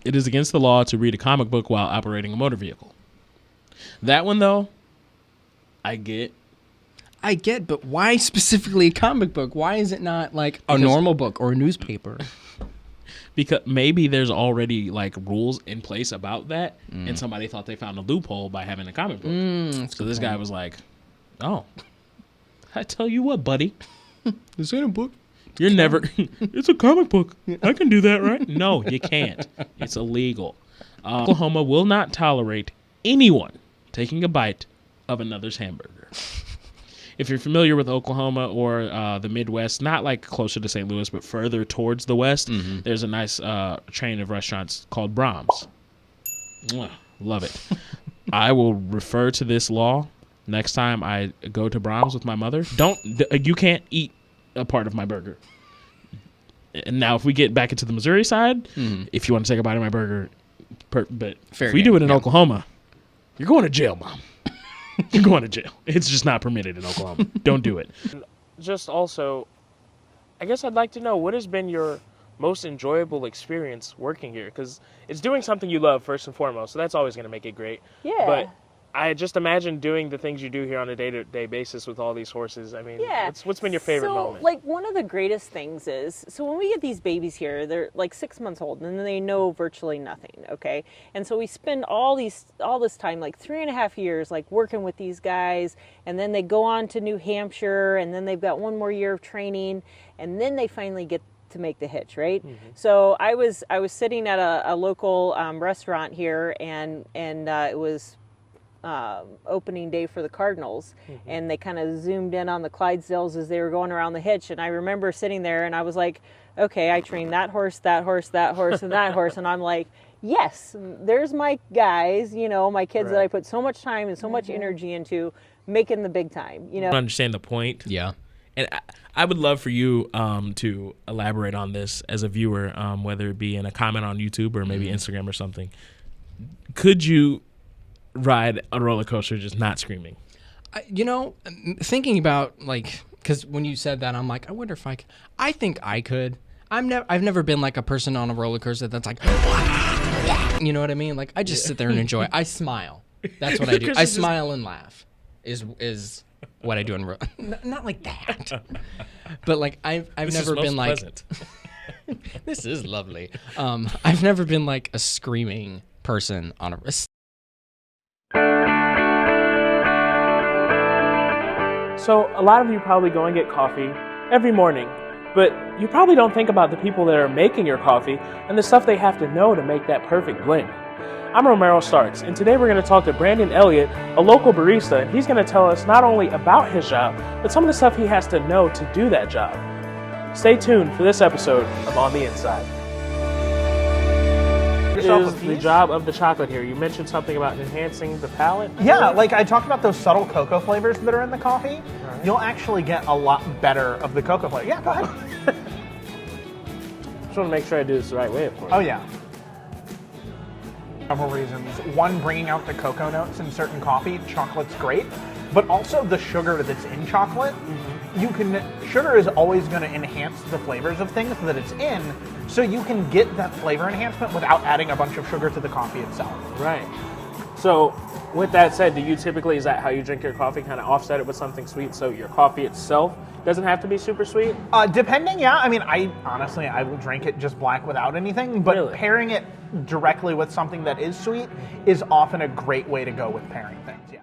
It is against the law to read a comic book while operating a motor vehicle. That one, though, I get, but why specifically a comic book? Why is it not like a normal book or a newspaper? Because maybe there's already like rules in place about that, and somebody thought they found a loophole by having a comic book. So this guy was like, "Oh, I tell you what, buddy, This ain't a book. you're never. It's a comic book. I can do that, right? No, you can't. It's illegal. Oklahoma will not tolerate anyone taking a bite of another's hamburger." If you're familiar with Oklahoma or the Midwest, not like closer to St. Louis, but further towards the West, there's a nice chain of restaurants called Brahms. Mwah, love it. I will refer to this law next time I go to Brahms with my mother. You can't eat a part of my burger. And now, if we get back into the Missouri side, if you want to take a bite of my burger, but if we do it in Oklahoma, you're going to jail, Mom. You're going to jail. It's just not permitted in Oklahoma. Don't do it. Just also, I guess I'd like to know, what has been your most enjoyable experience working here? Because it's doing something you love first and foremost, so that's always going to make it great. Yeah. But I just imagine doing the things you do here on a day-to-day basis with all these horses. I mean, what's been your favorite moment? Like, one of the greatest things is, so when we get these babies here, they're like 6 months old, and they know virtually nothing, okay? And so we spend all this time, like 3.5 years, like working with these guys, and then they go on to New Hampshire, and then they've got 1 more year of training, and then they finally get to make the hitch, right? So I was sitting at a local restaurant here, and it was opening day for the Cardinals, and they kind of zoomed in on the Clydesdales as they were going around the hitch, and I remember sitting there and I was like, okay, I trained that horse, that horse, that horse, and that horse, and I'm like, yes, there's my guys, my kids that I put so much time and so much energy into making the big time, I understand the point. Yeah. And I would love for you to elaborate on this as a viewer, whether it be in a comment on YouTube or maybe Instagram or something. Could you ride a roller coaster just not screaming? Thinking about, like, because when you said that, I'm like, I wonder if I think I could. I've never been like a person on a roller coaster that's like, you know what I mean? Like, I just sit there and enjoy. I smile. That's what I do. I smile and laugh is what I do in not like that. But like I've never been like this is lovely. I've never been like a screaming person on a So a lot of you probably go and get coffee every morning, but you probably don't think about the people that are making your coffee and the stuff they have to know to make that perfect blend. I'm Romero Starks, and today we're going to talk to Brandon Elliot, a local barista, and he's going to tell us not only about his job, but some of the stuff he has to know to do that job. Stay tuned for this episode of On the Inside. What is the job of the chocolate here? You mentioned something about enhancing the palate. Yeah, like I talked about those subtle cocoa flavors that are in the coffee. Right. You'll actually get a lot better of the cocoa flavor. Yeah, go ahead. Just want to make sure I do this the right way, of course. Oh, yeah. Several reasons. One, bringing out the cocoa notes in certain coffee. Chocolate's great. But also the sugar that's in chocolate. Sugar is always going to enhance the flavors of things that it's in, so you can get that flavor enhancement without adding a bunch of sugar to the coffee itself. Right. So, with that said, is that how you drink your coffee? Kind of offset it with something sweet, so your coffee itself doesn't have to be super sweet? Depending, yeah. I mean, I will drink it just black without anything, but pairing it directly with something that is sweet is often a great way to go with pairing things, yes.